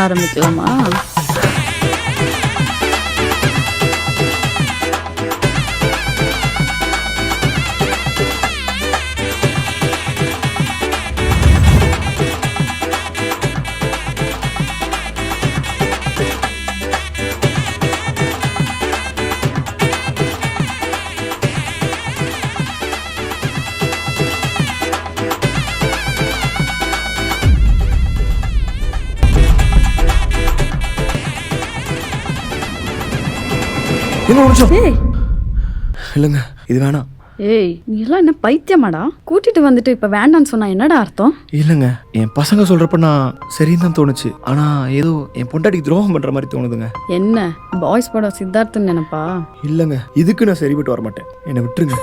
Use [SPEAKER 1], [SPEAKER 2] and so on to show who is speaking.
[SPEAKER 1] ஆரம்பிக்கலாமா? ஏய்
[SPEAKER 2] இல்லைங்க, இது வேணாம்.
[SPEAKER 1] ஏய், நீ எல்லாம் என்ன பைத்தியமாடா? கூட்டிட்டு வந்துட்டு இப்ப வேண்டான்னு சொன்னா என்னடா அர்த்தம்?
[SPEAKER 2] இல்லைங்க, என் பசங்க சொல்றப்ப நான் சரின்னு தான் தோணுச்சு. ஆனா ஏதோ என் பொண்டாட்டிக்கு துரோகம் பண்ற மாதிரி தோணுதுங்க.
[SPEAKER 1] என்ன பாய்ஸ் படம் சித்தார்த்துன்னு நினைப்பா?
[SPEAKER 2] இல்லைங்க, இதுக்கு நான் சரிப்பட்டு வர மாட்டேன். என்னை விட்டுருங்க.